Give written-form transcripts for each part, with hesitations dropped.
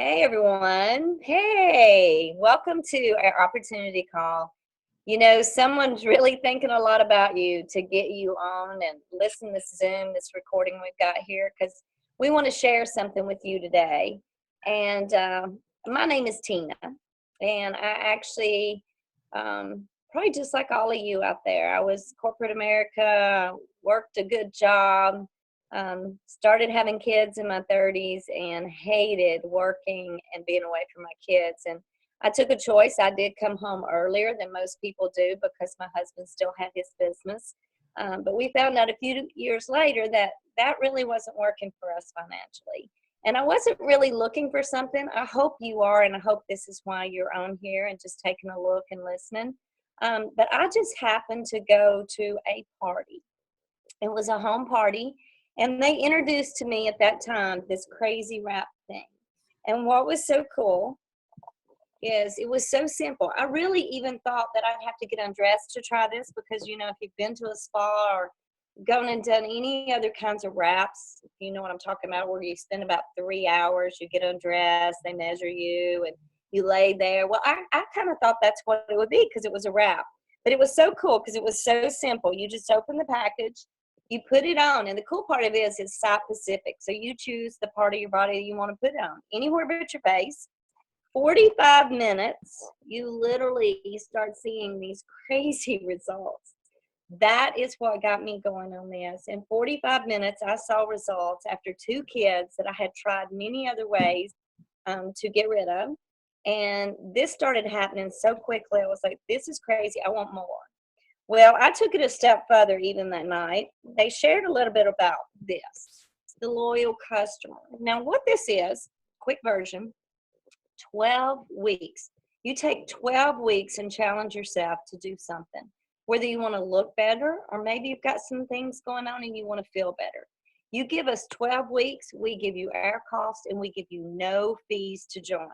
Hey everyone. Hey, welcome to our opportunity call. Someone's really thinking a lot about you to get you on and listen to this Zoom, this recording we've got here, because we want to share something with you today. And my name is Tina, and I actually, probably just like all of you out there, I was corporate America, worked a good job, started having kids in my 30s and hated working and being away from my kids. And I took a choice. I did come home earlier than most people do because my husband still had his business. But we found out a few years later that that really wasn't working for us financially. And I wasn't really looking for something. I hope you are, and I hope this is why you're on here and just taking a look and listening. But I just happened to go to a party. It was a home party, and they introduced to me at that time this crazy wrap thing. And what was so cool is it was so simple. I really even thought that I'd have to get undressed to try this because, if you've been to a spa or gone and done any other kinds of wraps, you know what I'm talking about, where you spend about 3 hours, you get undressed, they measure you, and you lay there. Well, I kind of thought that's what it would be because it was a wrap. But it was so cool because it was so simple. You just open the package, you put it on, and the cool part of it is it's site specific. So you choose the part of your body that you want to put it on, anywhere but your face. 45 minutes, you literally start seeing these crazy results. That is what got me going on this. In 45 minutes, I saw results after 2 kids that I had tried many other ways to get rid of. And this started happening so quickly. I was like, this is crazy. I want more. Well, I took it a step further even that night. They shared a little bit about this, the loyal customer. Now, what this is, quick version, 12 weeks. You take 12 weeks and challenge yourself to do something, whether you want to look better or maybe you've got some things going on and you want to feel better. You give us 12 weeks, we give you our cost, and we give you no fees to join.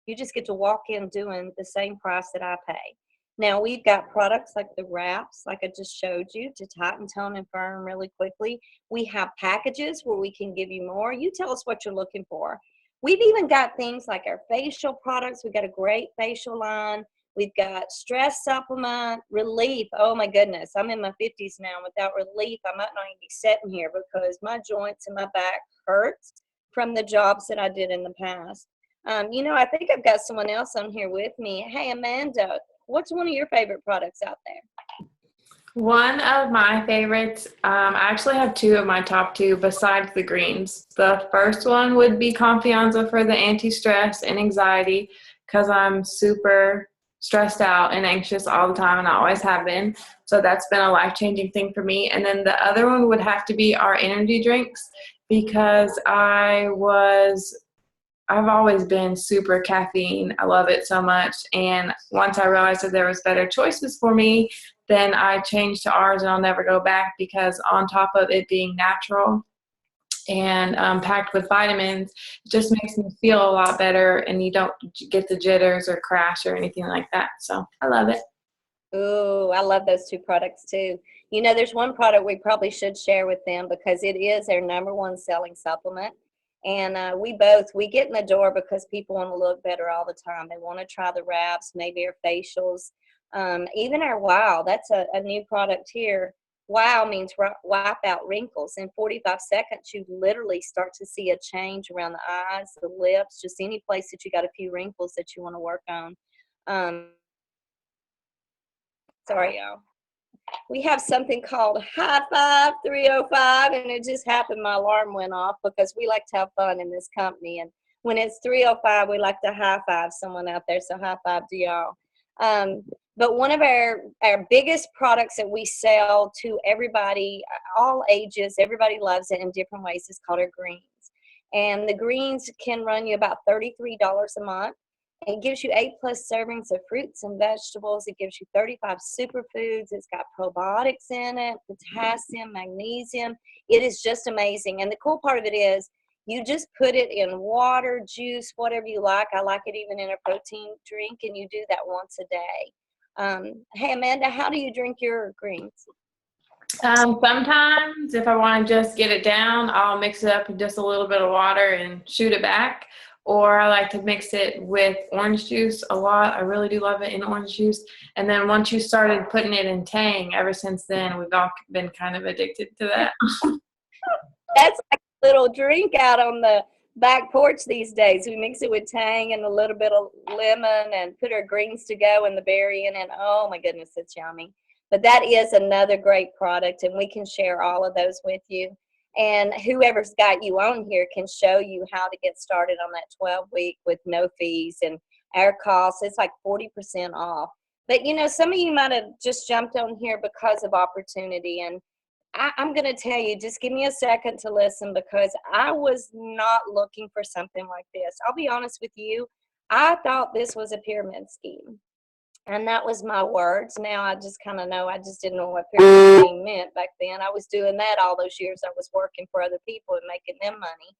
You just get to walk in doing the same price that I pay. Now, we've got products like the wraps, like I just showed you, to tighten, tone, and firm really quickly. We have packages where we can give you more. You tell us what you're looking for. We've even got things like our facial products. We've got a great facial line. We've got stress supplement, relief. Oh my goodness, I'm in my 50s now. Without relief, I might not even be sitting here because my joints and my back hurts from the jobs that I did in the past. I think I've got someone else on here with me. Hey, Amanda, what's one of your favorite products out there? One of my favorites, I actually have two of my top two besides the greens. The first one would be Confianza for the anti-stress and anxiety because I'm super stressed out and anxious all the time, and I always have been. So that's been a life-changing thing for me. And then the other one would have to be our energy drinks because I've always been super caffeine. I love it so much. And once I realized that there was better choices for me, then I changed to ours, and I'll never go back because on top of it being natural and packed with vitamins, it just makes me feel a lot better, and you don't get the jitters or crash or anything like that. So I love it. Ooh, I love those two products too. There's one product we probably should share with them because it is our number one selling supplement. And we get in the door because people want to look better all the time. They want to try the wraps, maybe our facials, even our Wow. That's a new product here. Wow means wipe out wrinkles. In 45 seconds, you literally start to see a change around the eyes, the lips, just any place that you got a few wrinkles that you want to work on. Sorry, y'all. We have something called High Five 305, and it just happened. My alarm went off because we like to have fun in this company. And when it's 305, we like to high five someone out there. So high five to y'all. But one of our biggest products that we sell to everybody, all ages, everybody loves it in different ways, is called our greens. And the greens can run you about $33 a month. It gives you 8+ servings of fruits and vegetables. It gives you 35 superfoods. It's got probiotics in it, potassium, magnesium. It is just amazing. And the cool part of it is you just put it in water, juice, whatever you like. I like it even in a protein drink, and you do that once a day. Hey, Amanda, how do you drink your greens? Sometimes if I want to just get it down, I'll mix it up with just a little bit of water and shoot it back. or I like to mix it with orange juice a lot. I really do love it in orange juice. And then once you started putting it in Tang, ever since then, we've all been kind of addicted to that. That's like a little drink out on the back porch these days. We mix it with Tang and a little bit of lemon and put our greens to go and the berry in it. Oh my goodness, it's yummy. But that is another great product, and we can share all of those with you. And whoever's got you on here can show you how to get started on that 12-week with no fees and our costs. It's like 40% off. But some of you might have just jumped on here because of opportunity. And I'm going to tell you, just give me a second to listen, because I was not looking for something like this. I'll be honest with you. I thought this was a pyramid scheme. And that was my words. Now I just kind of know. I just didn't know what pyramid scheme meant back then. I was doing that all those years. I was working for other people and making them money.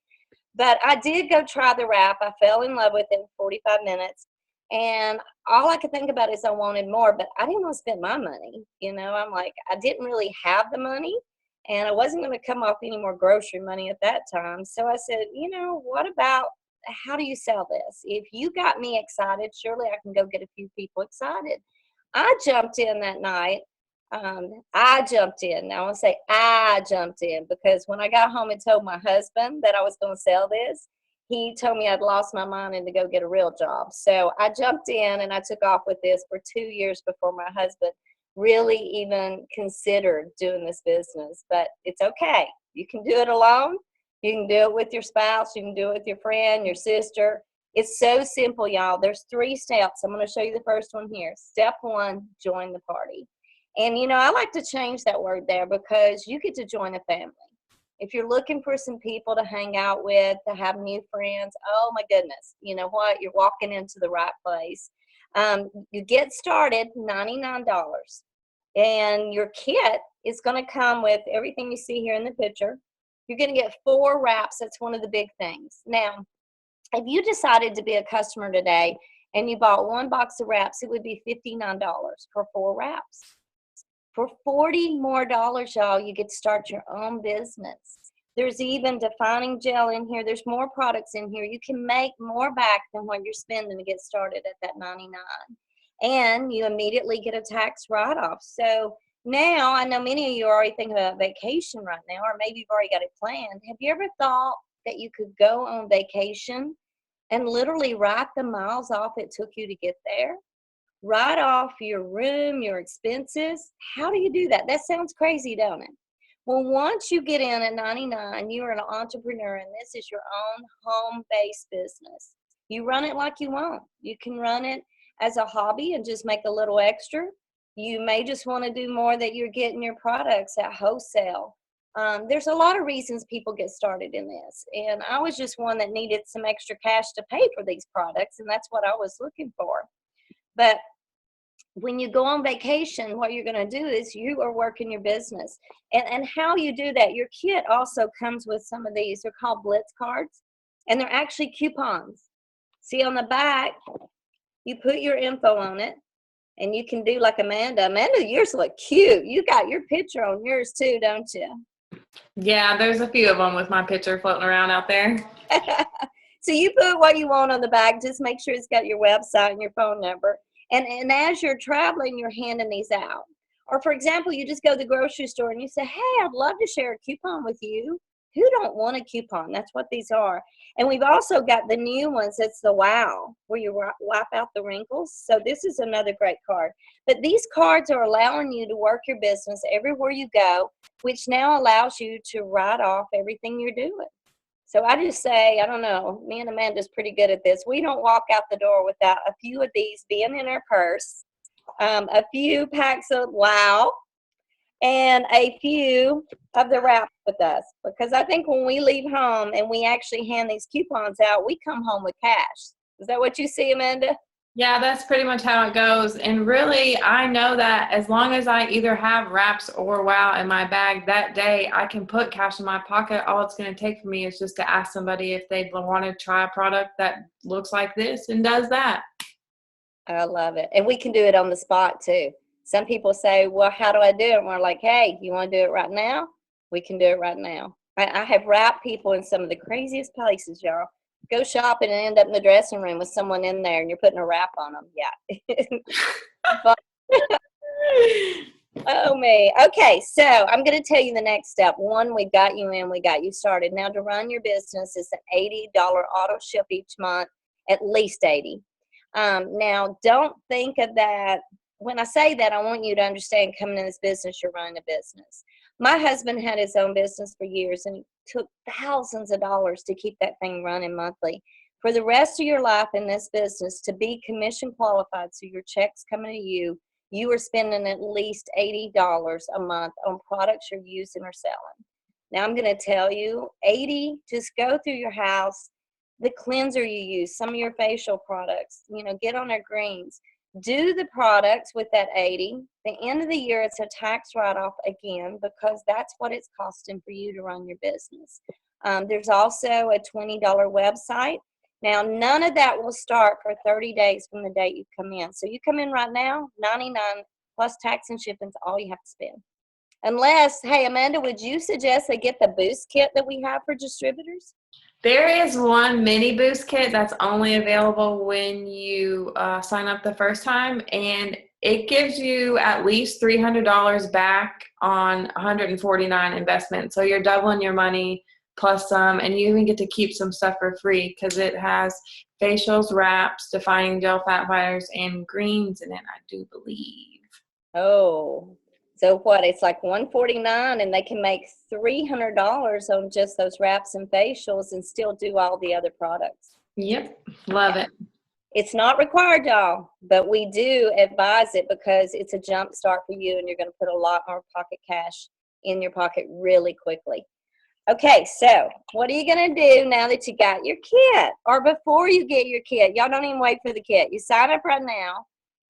But I did go try the wrap. I fell in love with it in 45 minutes. And all I could think about is I wanted more, but I didn't want to spend my money. I'm like, I didn't really have the money, and I wasn't going to come off any more grocery money at that time. So I said, what about, how do you sell this? If you got me excited, surely I can go get a few people excited. I jumped in that night. I jumped in. Now I want to say I jumped in, because when I got home and told my husband that I was going to sell this, he told me I'd lost my mind and to go get a real job. So I jumped in and I took off with this for 2 years before my husband really even considered doing this business. But it's okay. You can do it alone. You can do it with your spouse. You can do it with your friend, your sister. It's so simple, y'all. There's 3 steps. I'm going to show you the first one here. Step 1, join the party. And, I like to change that word there, because you get to join a family. If you're looking for some people to hang out with, to have new friends, oh my goodness, you know what? You're walking into the right place. You get started, $99. And your kit is going to come with everything you see here in the picture. You're going to get 4 wraps. That's one of the big things. Now, if you decided to be a customer today and you bought 1 box of wraps, it would be $59 for 4 wraps. For $40 more, y'all, you get to start your own business. There's even defining gel in here. There's more products in here. You can make more back than what you're spending to get started at that $99. And you immediately get a tax write-off. So now, I know many of you are already thinking about vacation right now, or maybe you've already got it planned. Have you ever thought that you could go on vacation and literally write the miles off it took you to get there? Write off your room, your expenses. How do you do that? That sounds crazy, don't it? Well, once you get in at $99, you are an entrepreneur, and this is your own home-based business. You run it like you want. You can run it as a hobby and just make a little extra. You may just want to do more that you're getting your products at wholesale. There's a lot of reasons people get started in this, and I was just one that needed some extra cash to pay for these products, and that's what I was looking for. But when you go on vacation, what you're going to do is you are working your business. And how you do that, your kit also comes with some of these. They're called Blitz cards, and they're actually coupons. See on the back, you put your info on it, and you can do like Amanda. Amanda, yours look cute. You got your picture on yours too, don't you? Yeah, there's a few of them with my picture floating around out there. So you put what you want on the back. Just make sure it's got your website and your phone number. And as you're traveling, you're handing these out. Or, for example, you just go to the grocery store and you say, hey, I'd love to share a coupon with you. Who don't want a coupon? That's what these are. And we've also got the new ones. It's the Wow, where you wipe out the wrinkles. So this is another great card. But these cards are allowing you to work your business everywhere you go, which now allows you to write off everything you're doing. So I just say, I don't know, me and Amanda's pretty good at this. We don't walk out the door without a few of these being in our purse, a few packs of Wow, and a few of the wrap with us. Because I think when we leave home and we actually hand these coupons out, we come home with cash. Is that what you see, Amanda? Yeah, that's pretty much how it goes. And really, I know that as long as I either have wraps or Wow in my bag that day, I can put cash in my pocket. All it's going to take for me is just to ask somebody if they want to try a product that looks like this and does that. I love it. And we can do it on the spot too. Some people say, well, how do I do it? And we're like, hey, you want to do it right now? We can do it right now. I have wrapped people in some of the craziest places, y'all. go shopping and end up in the dressing room with someone in there and you're putting a wrap on them. Yeah. But, oh me. Okay, so I'm going to tell you the next step. One, we got you in, we got you started. Now to run your business is an $80 auto ship each month, at least 80. Now don't think of that. When I say that, I want you to understand coming in this business, you're running a business. My husband had his own business for years and it took thousands of dollars to keep that thing running monthly. For the rest of your life in this business, to be commission qualified, so your check's coming to you are spending at least $80 a month on products you're using or selling. Now I'm going to tell you, 80, just go through your house, the cleanser you use, some of your facial products, get on our greens. Do the products with that 80. The end of the year, it's a tax write-off again because that's what it's costing for you to run your business. There's also a $20 website. Now, none of that will start for 30 days from the date you come in. So you come in right now, 99 plus tax and shipping's all you have to spend. Unless, hey, Amanda, would you suggest they get the boost kit that we have for distributors? There is one mini boost kit that's only available when you sign up the first time, and it gives you at least $300 back on 149 investment. So you're doubling your money plus some, and you even get to keep some stuff for free because it has facials, wraps, defining gel fat fighters, and greens in it, I do believe. Oh, so what? It's like $149 and they can make $300 on just those wraps and facials and still do all the other products. Yep, love it. It's not required, y'all, but we do advise it because it's a jump start for you and you're going to put a lot more pocket cash in your pocket really quickly. Okay, so what are you going to do now that you got your kit? Or before you get your kit, y'all don't even wait for the kit. You sign up right now.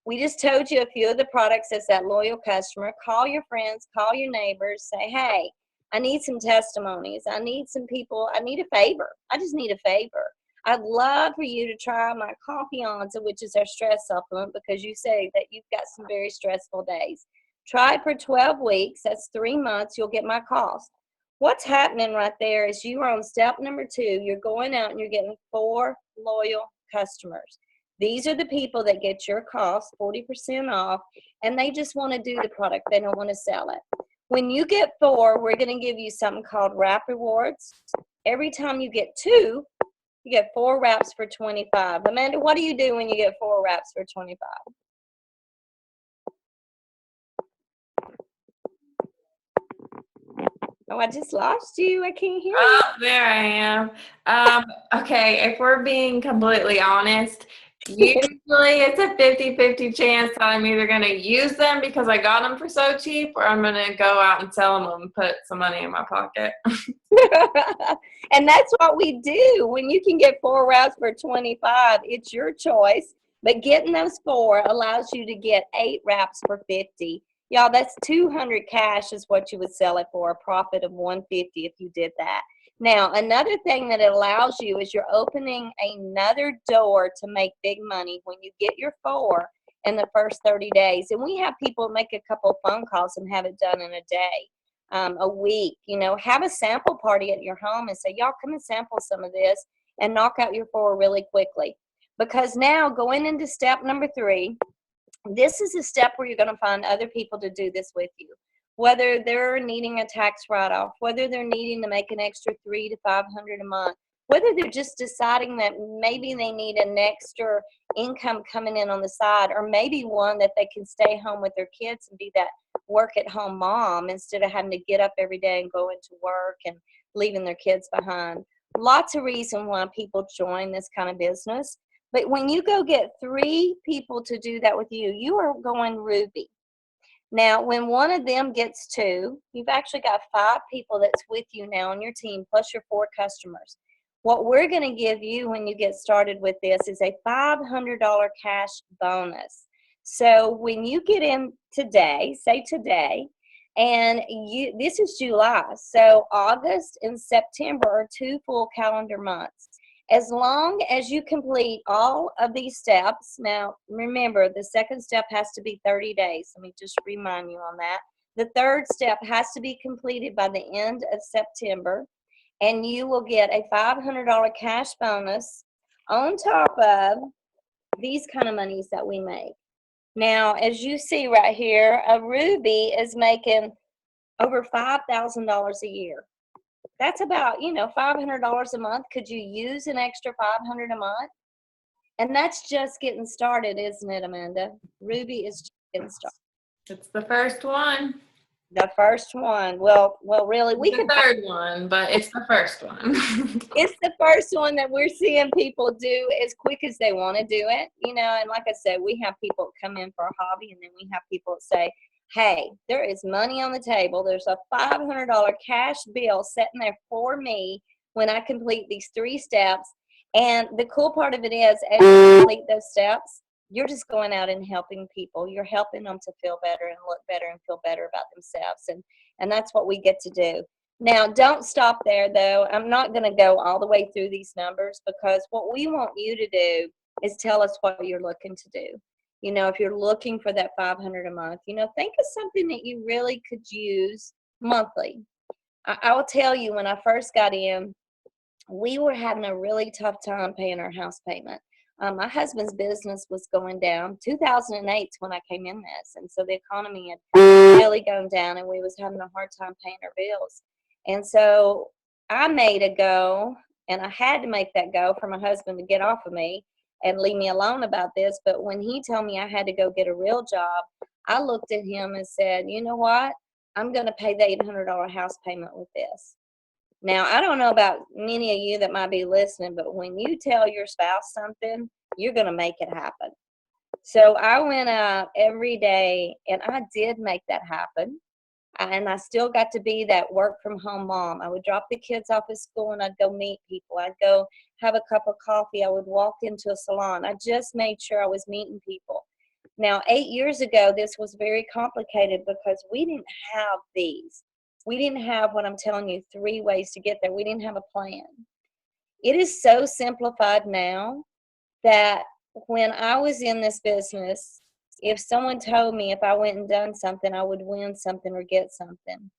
We just told you a few of the products as that loyal customer. Call your friends, call your neighbors, say, hey, I need some testimonies. I need some people. I need a favor. I just need a favor. I'd love for you to try my Confianza, which is our stress supplement, because you say that you've got some very stressful days. Try it for 12 weeks. That's 3 months. You'll get my cost. What's happening right there is you are on step number 2. You're going out and you're getting 4 loyal customers. These are the people that get your cost 40% off, and they just want to do the product. They don't want to sell it. When you get 4, we're going to give you something called wrap rewards. Every time you get 2, you get 4 wraps for 25. Amanda, what do you do when you get 4 wraps for 25? Oh, I just lost you. I can't hear you. Oh, there I am. Okay, if we're being completely honest, usually it's a 50-50 chance that I'm either going to use them because I got them for so cheap, or I'm going to go out and sell them and put some money in my pocket. And that's what we do. When you can get 4 wraps for 25, it's your choice. But getting those 4 allows you to get 8 wraps for 50. Y'all, that's 200 cash is what you would sell it for, a profit of 150 if you did that. Now, another thing that it allows you is you're opening another door to make big money when you get your 4 in the first 30 days. And we have people make a couple phone calls and have it done in a day, a week. Have a sample party at your home and say, y'all come and sample some of this and knock out your 4 really quickly. Because now going into step number 3, this is a step where you're going to find other people to do this with you, whether they're needing a tax write-off, whether they're needing to make an extra $300 to $500 a month, whether they're just deciding that maybe they need an extra income coming in on the side, or maybe one that they can stay home with their kids and be that work-at-home mom instead of having to get up every day and go into work and leaving their kids behind. Lots of reason why people join this kind of business. But when you go get 3 people to do that with you, you are going ruby. Now, when one of them gets 2, you've actually got 5 people that's with you now on your team, plus your 4 customers. What we're going to give you when you get started with this is a $500 cash bonus. So when you get in today, say today, and this is July, so August and September are 2 full calendar months. As long as you complete all of these steps, now remember the second step has to be 30 days. Let me just remind you on that. The third step has to be completed by the end of September. and you will get a $500 cash bonus on top of these kind of monies that we make. Now, as you see right here, a Ruby is making over $5,000 a year. That's about, $500 a month. Could you use an extra $500 a month? And that's just getting started, isn't it, Amanda? Ruby is just getting started. It's the first one. The first one. Well, really, we the third one, but it's the first one. It's the first one that we're seeing people do as quick as they want to do it, and like I said, we have people come in for a hobby, and then we have people that say, hey, there is money on the table. There's a $500 cash bill sitting there for me when I complete these 3 steps. And the cool part of it is, as you complete those steps, you're just going out and helping people. You're helping them to feel better and look better and feel better about themselves. And that's what we get to do. Now, don't stop there, though. I'm not going to go all the way through these numbers, because what we want you to do is tell us what you're looking to do. If you're looking for that $500 a month, think of something that you really could use monthly. I will tell you, when I first got in, we were having a really tough time paying our house payment. My husband's business was going down. 2008 is when I came in this, and so the economy had really gone down, and we was having a hard time paying our bills. And so I made a go, and I had to make that go for my husband to get off of me and leave me alone about this. But when he told me I had to go get a real job, I looked at him and said, you know what? I'm going to pay the $800 house payment with this. Now, I don't know about many of you that might be listening, but when you tell your spouse something, you're going to make it happen. So I went out every day, and I did make that happen. And I still got to be that work from home mom. I would drop the kids off at school, and I'd go meet people. I'd go have a cup of coffee. I would walk into a salon. I just made sure I was meeting people. Now, 8 years ago, this was very complicated because we didn't have these. We didn't have what I'm telling you, 3 ways to get there. We didn't have a plan. It is so simplified now that when I was in this business, if someone told me if I went and done something, I would win something or get something,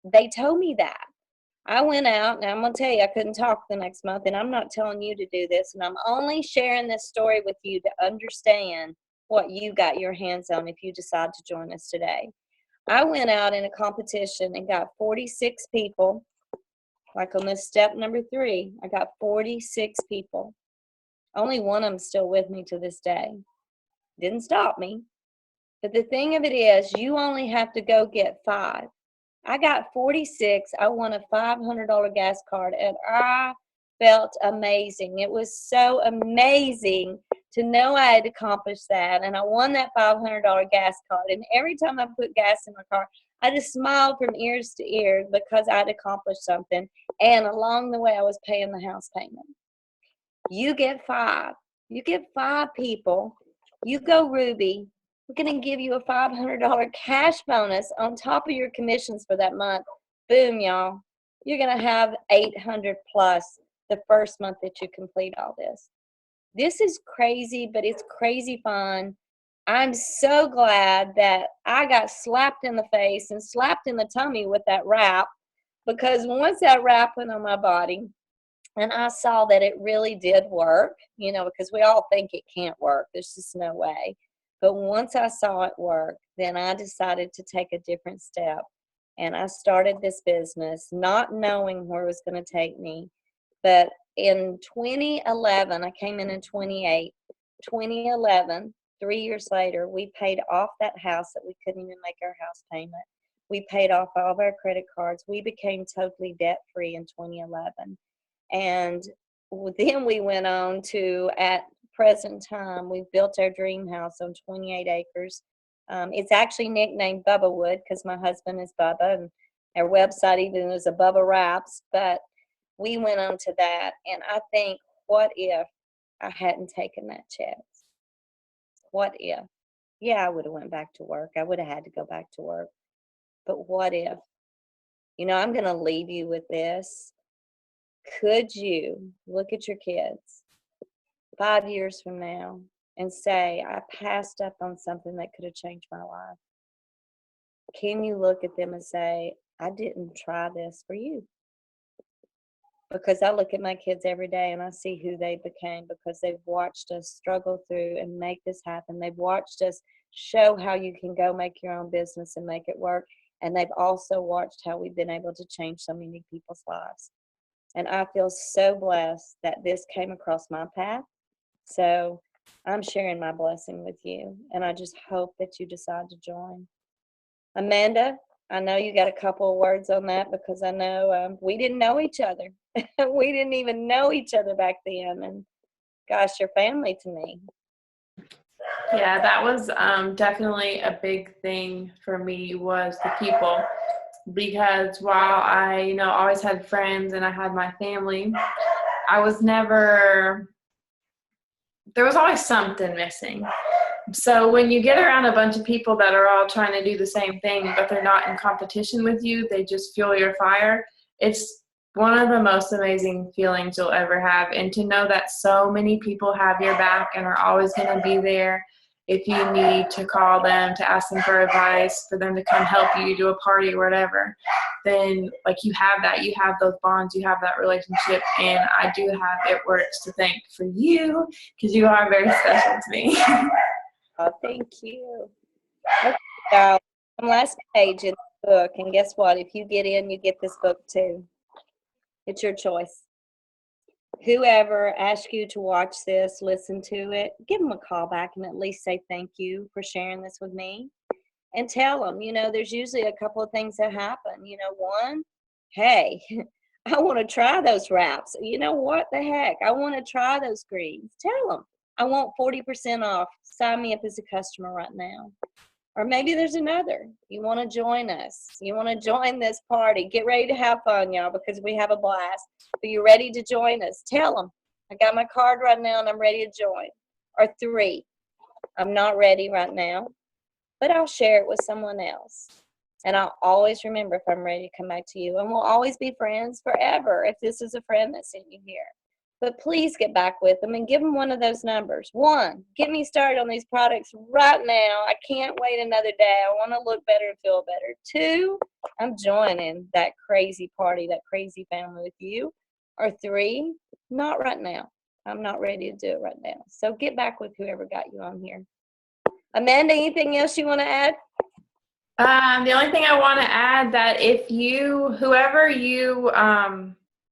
they told me that. I went out, and I'm going to tell you, I couldn't talk the next month, and I'm not telling you to do this, and I'm only sharing this story with you to understand what you got your hands on if you decide to join us today. I went out in a competition and got 46 people. Like on this step number 3, I got 46 people. Only one of them still with me to this day. Didn't stop me. But the thing of it is, you only have to go get 5. I got 46. I won a $500 gas card, and I felt amazing. It was so amazing to know I had accomplished that, and I won that $500 gas card. And every time I put gas in my car, I just smiled from ears to ears because I'd accomplished something, and along the way, I was paying the house payment. You get 5. You get 5 people. You go Ruby. We're going to give you a $500 cash bonus on top of your commissions for that month. Boom, y'all. You're going to have 800 plus the first month that you complete all this. This is crazy, but it's crazy fun. I'm so glad that I got slapped in the face and slapped in the tummy with that wrap, because once that wrap went on my body and I saw that it really did work, because we all think it can't work. There's just no way. But once I saw it work, then I decided to take a different step. And I started this business not knowing where it was going to take me. But in 2011, I came in 2008. 2011, 3 years later, we paid off that house that we couldn't even make our house payment. We paid off all of our credit cards. We became totally debt-free in 2011. And then we went on to, at present time, we've built our dream house on 28 acres. It's actually nicknamed Bubba Wood because my husband is Bubba, and our website even is a Bubba Wraps. But we went on to that, and I think, what if I hadn't taken that chance? What if? Yeah, I would have went back to work. I would have had to go back to work. But what if? I'm going to leave you with this. Could you look at your kids 5 years from now and say, I passed up on something that could have changed my life? Can you look at them and say, I didn't try this for you? because I look at my kids every day and I see who they became because they've watched us struggle through and make this happen. They've watched us show how you can go make your own business and make it work. And they've also watched how we've been able to change so many people's lives. And I feel so blessed that this came across my path. So I'm sharing my blessing with you. And I just hope that you decide to join. Amanda, I know you got a couple of words on that because I know we didn't know each other. We didn't even know each other back then. And gosh, you're family to me. Yeah, that was definitely a big thing for me, was the people. Because while I, always had friends and I had my family, there was always something missing. So when you get around a bunch of people that are all trying to do the same thing, but they're not in competition with you, they just fuel your fire, it's one of the most amazing feelings you'll ever have. And to know that so many people have your back and are always going to be there if you need to call them, to ask them for advice, for them to come help you do a party or whatever, then you have those bonds, you have that relationship. And I do have It Works to thank for you, because you are very special to me. Oh, thank you. Okay, y'all. One last page in the book, and guess what? If you get in, you get this book too. It's your choice. Whoever asks you to watch this, listen to it, give them a call back and at least say thank you for sharing this with me. And tell them, there's usually a couple of things that happen. One, hey, I want to try those wraps. What the heck? I want to try those greens. Tell them, I want 40% off. Sign me up as a customer right now. Or maybe there's another. You want to join us. You want to join this party. Get ready to have fun, y'all, because we have a blast. Are you ready to join us? Tell them, I got my card right now and I'm ready to join. Or 3, I'm not ready right now, but I'll share it with someone else. And I'll always remember if I'm ready to come back to you. And we'll always be friends forever if this is a friend that sent you here. But please get back with them and give them one of those numbers. 1, get me started on these products right now. I can't wait another day. I want to look better and feel better. 2, I'm joining that crazy party, that crazy family with you. Or 3, not right now. I'm not ready to do it right now. So get back with whoever got you on here. Amanda, anything else you want to add? The only thing I want to add, that whoever you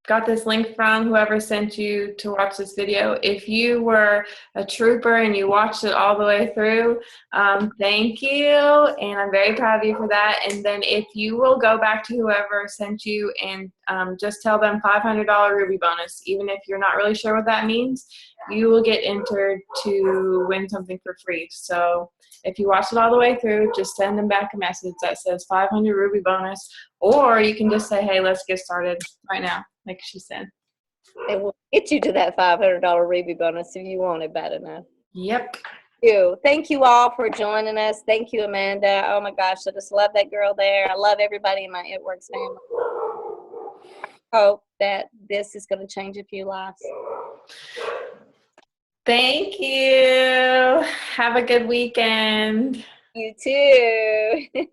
got this link from, whoever sent you to watch this video, if you were a trooper and you watched it all the way through, thank you, and I'm very proud of you for that. And then if you will go back to whoever sent you and just tell them $500 Ruby bonus, even if you're not really sure what that means, you will get entered to win something for free. So if you watch it all the way through, just send them back a message that says 500 Ruby bonus, or you can just say, hey, let's get started right now, like she said. It will get you to that $500 Ruby bonus if you want it bad enough. Yep. Thank you all for joining us. Thank you, Amanda. Oh my gosh, I just love that girl there. I love everybody in my It Works family. I hope that this is going to change a few lives. Thank you. Have a good weekend. You too.